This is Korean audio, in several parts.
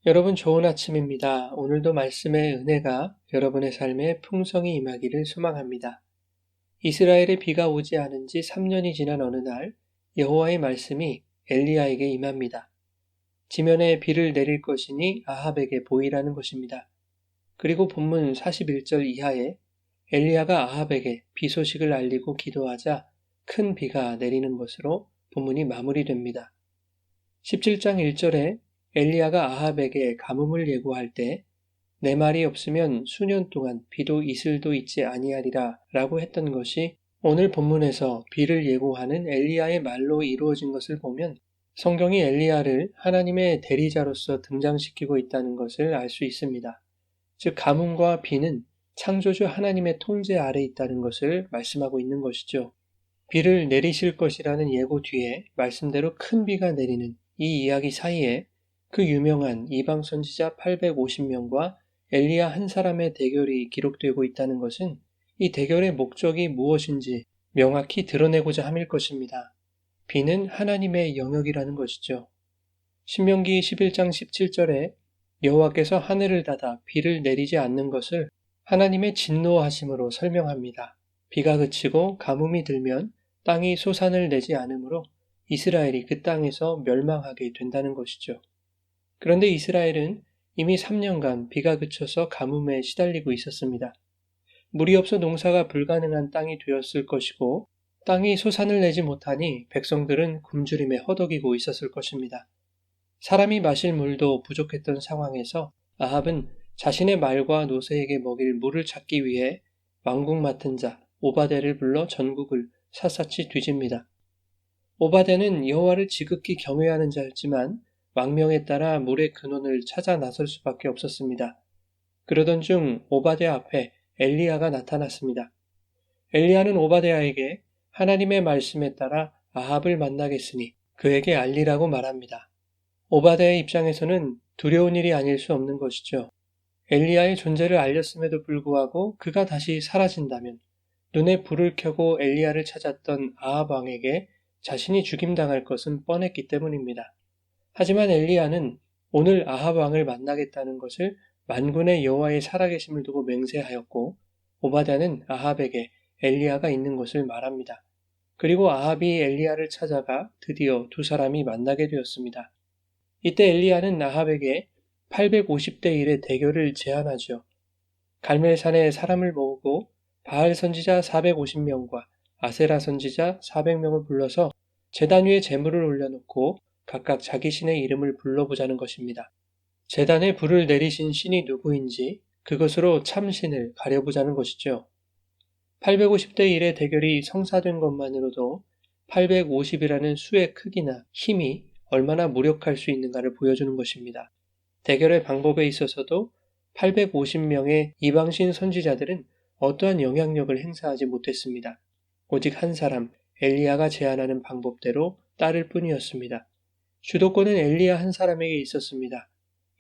여러분 좋은 아침입니다. 오늘도 말씀의 은혜가 여러분의 삶에 풍성히 임하기를 소망합니다. 이스라엘에 비가 오지 않은 지 3년이 지난 어느 날 여호와의 말씀이 엘리야에게 임합니다. 지면에 비를 내릴 것이니 아합에게 보이라는 것입니다. 그리고 본문 41절 이하에 엘리야가 아합에게 비 소식을 알리고 기도하자 큰 비가 내리는 것으로 본문이 마무리됩니다. 17장 1절에 엘리야가 아합에게 가뭄을 예고할 때 내 말이 없으면 수년 동안 비도 이슬도 있지 아니하리라 라고 했던 것이 오늘 본문에서 비를 예고하는 엘리야의 말로 이루어진 것을 보면 성경이 엘리야를 하나님의 대리자로서 등장시키고 있다는 것을 알 수 있습니다. 즉 가뭄과 비는 창조주 하나님의 통제 아래 있다는 것을 말씀하고 있는 것이죠. 비를 내리실 것이라는 예고 뒤에 말씀대로 큰 비가 내리는 이 이야기 사이에 그 유명한 이방 선지자 850명과 엘리야 한 사람의 대결이 기록되고 있다는 것은 이 대결의 목적이 무엇인지 명확히 드러내고자 함일 것입니다. 비는 하나님의 영역이라는 것이죠. 신명기 11장 17절에 여호와께서 하늘을 닫아 비를 내리지 않는 것을 하나님의 진노하심으로 설명합니다. 비가 그치고 가뭄이 들면 땅이 소산을 내지 않으므로 이스라엘이 그 땅에서 멸망하게 된다는 것이죠. 그런데 이스라엘은 이미 3년간 비가 그쳐서 가뭄에 시달리고 있었습니다. 물이 없어 농사가 불가능한 땅이 되었을 것이고 땅이 소산을 내지 못하니 백성들은 굶주림에 허덕이고 있었을 것입니다. 사람이 마실 물도 부족했던 상황에서 아합은 자신의 말과 노새에게 먹일 물을 찾기 위해 왕궁 맡은 자 오바데를 불러 전국을 샅샅이 뒤집니다. 오바데는 여호와를 지극히 경외하는 자였지만 왕명에 따라 물의 근원을 찾아 나설 수밖에 없었습니다. 그러던 중 오바데 앞에 엘리야가 나타났습니다. 엘리야는 오바데야에게 하나님의 말씀에 따라 아합을 만나겠으니 그에게 알리라고 말합니다. 오바데의 입장에서는 두려운 일이 아닐 수 없는 것이죠. 엘리야의 존재를 알렸음에도 불구하고 그가 다시 사라진다면 눈에 불을 켜고 엘리야를 찾았던 아합 왕에게 자신이 죽임당할 것은 뻔했기 때문입니다. 하지만 엘리야는 오늘 아합 왕을 만나겠다는 것을 만군의 여호와의 살아계심을 두고 맹세하였고 오바댜는 아합에게 엘리야가 있는 것을 말합니다. 그리고 아합이 엘리야를 찾아가 드디어 두 사람이 만나게 되었습니다. 이때 엘리야는 아합에게 850대 1의 대결을 제안하죠. 갈멜산에 사람을 모으고 바알 선지자 450명과 아세라 선지자 400명을 불러서 제단 위에 제물을 올려놓고 각각 자기 신의 이름을 불러보자는 것입니다. 제단에 불을 내리신 신이 누구인지 그것으로 참신을 가려보자는 것이죠. 850대 1의 대결이 성사된 것만으로도 850이라는 수의 크기나 힘이 얼마나 무력할 수 있는가를 보여주는 것입니다. 대결의 방법에 있어서도 850명의 이방신 선지자들은 어떠한 영향력을 행사하지 못했습니다. 오직 한 사람, 엘리야가 제안하는 방법대로 따를 뿐이었습니다. 주도권은 엘리야 한 사람에게 있었습니다.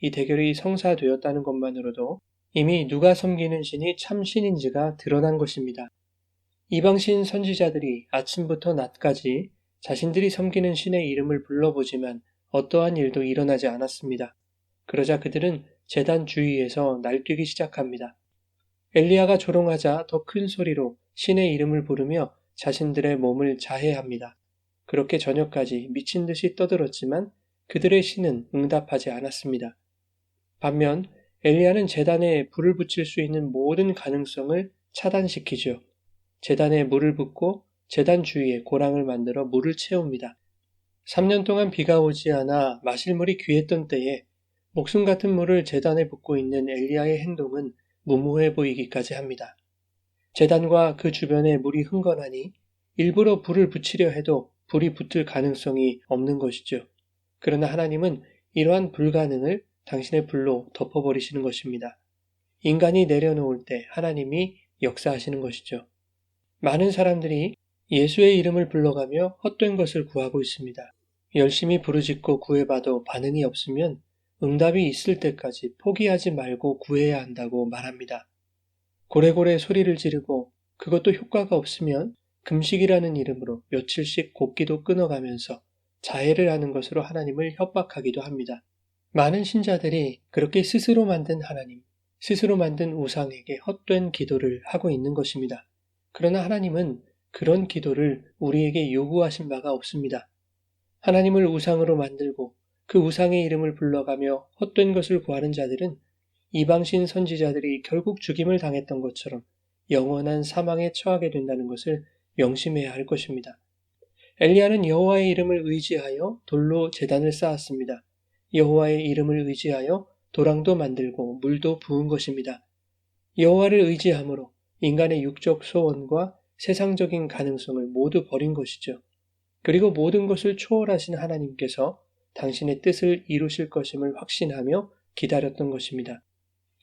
이 대결이 성사되었다는 것만으로도 이미 누가 섬기는 신이 참신인지가 드러난 것입니다. 이방신 선지자들이 아침부터 낮까지 자신들이 섬기는 신의 이름을 불러보지만 어떠한 일도 일어나지 않았습니다. 그러자 그들은 제단 주위에서 날뛰기 시작합니다. 엘리야가 조롱하자 더 큰 소리로 신의 이름을 부르며 자신들의 몸을 자해합니다. 그렇게 저녁까지 미친 듯이 떠들었지만 그들의 신은 응답하지 않았습니다. 반면 엘리야는 제단에 불을 붙일 수 있는 모든 가능성을 차단시키죠. 제단에 물을 붓고 제단 주위에 고랑을 만들어 물을 채웁니다. 3년 동안 비가 오지 않아 마실 물이 귀했던 때에 목숨 같은 물을 제단에 붓고 있는 엘리야의 행동은 무모해 보이기까지 합니다. 제단과 그 주변에 물이 흥건하니 일부러 불을 붙이려 해도 불이 붙을 가능성이 없는 것이죠. 그러나 하나님은 이러한 불가능을 당신의 불로 덮어버리시는 것입니다. 인간이 내려놓을 때 하나님이 역사하시는 것이죠. 많은 사람들이 예수의 이름을 불러가며 헛된 것을 구하고 있습니다. 열심히 부르짖고 구해봐도 반응이 없으면 응답이 있을 때까지 포기하지 말고 구해야 한다고 말합니다. 고래고래 소리를 지르고 그것도 효과가 없으면 금식이라는 이름으로 며칠씩 곡기도 끊어가면서 자해를 하는 것으로 하나님을 협박하기도 합니다. 많은 신자들이 그렇게 스스로 만든 하나님, 스스로 만든 우상에게 헛된 기도를 하고 있는 것입니다. 그러나 하나님은 그런 기도를 우리에게 요구하신 바가 없습니다. 하나님을 우상으로 만들고 그 우상의 이름을 불러가며 헛된 것을 구하는 자들은 이방신 선지자들이 결국 죽임을 당했던 것처럼 영원한 사망에 처하게 된다는 것을 명심해야 할 것입니다. 엘리야는 여호와의 이름을 의지하여 돌로 제단을 쌓았습니다. 여호와의 이름을 의지하여 도랑도 만들고 물도 부은 것입니다. 여호와를 의지함으로 인간의 육적 소원과 세상적인 가능성을 모두 버린 것이죠. 그리고 모든 것을 초월하신 하나님께서 당신의 뜻을 이루실 것임을 확신하며 기다렸던 것입니다.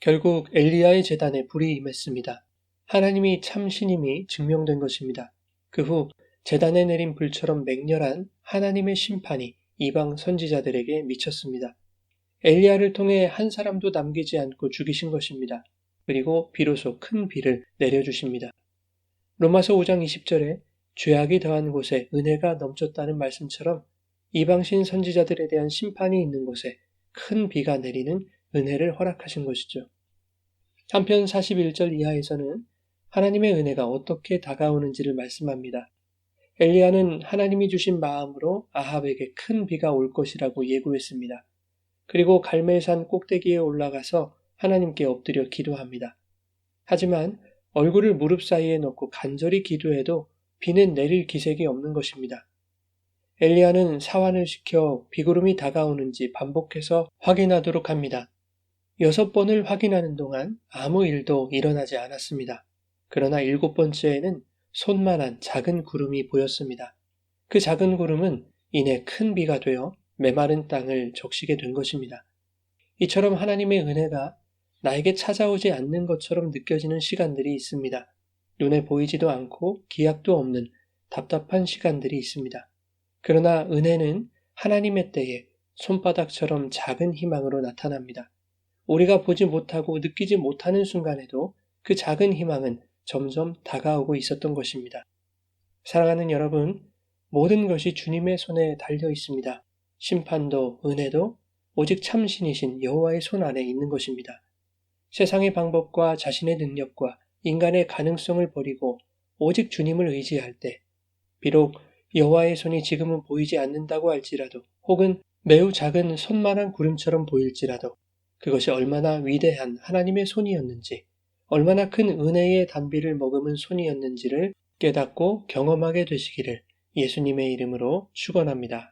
결국 엘리야의 제단에 불이 임했습니다. 하나님이 참 신임이 증명된 것입니다. 그 후 제단에 내린 불처럼 맹렬한 하나님의 심판이 이방 선지자들에게 미쳤습니다. 엘리야를 통해 한 사람도 남기지 않고 죽이신 것입니다. 그리고 비로소 큰 비를 내려주십니다. 로마서 5장 20절에 죄악이 더한 곳에 은혜가 넘쳤다는 말씀처럼 이방신 선지자들에 대한 심판이 있는 곳에 큰 비가 내리는 은혜를 허락하신 것이죠. 한편 41절 이하에서는 하나님의 은혜가 어떻게 다가오는지를 말씀합니다. 엘리야는 하나님이 주신 마음으로 아합에게 큰 비가 올 것이라고 예고했습니다. 그리고 갈멜산 꼭대기에 올라가서 하나님께 엎드려 기도합니다. 하지만 얼굴을 무릎 사이에 넣고 간절히 기도해도 비는 내릴 기색이 없는 것입니다. 엘리야는 사환을 시켜 비구름이 다가오는지 반복해서 확인하도록 합니다. 6번을 확인하는 동안 아무 일도 일어나지 않았습니다. 그러나 7번째에는 손만한 작은 구름이 보였습니다. 그 작은 구름은 이내 큰 비가 되어 메마른 땅을 적시게 된 것입니다. 이처럼 하나님의 은혜가 나에게 찾아오지 않는 것처럼 느껴지는 시간들이 있습니다. 눈에 보이지도 않고 기약도 없는 답답한 시간들이 있습니다. 그러나 은혜는 하나님의 때에 손바닥처럼 작은 희망으로 나타납니다. 우리가 보지 못하고 느끼지 못하는 순간에도 그 작은 희망은 점점 다가오고 있었던 것입니다. 사랑하는 여러분, 모든 것이 주님의 손에 달려 있습니다. 심판도 은혜도 오직 참신이신 여호와의 손 안에 있는 것입니다. 세상의 방법과 자신의 능력과 인간의 가능성을 버리고 오직 주님을 의지할 때 비록 여호와의 손이 지금은 보이지 않는다고 할지라도 혹은 매우 작은 손만한 구름처럼 보일지라도 그것이 얼마나 위대한 하나님의 손이었는지 얼마나 큰 은혜의 단비를 머금은 손이었는지를 깨닫고 경험하게 되시기를 예수님의 이름으로 축원합니다.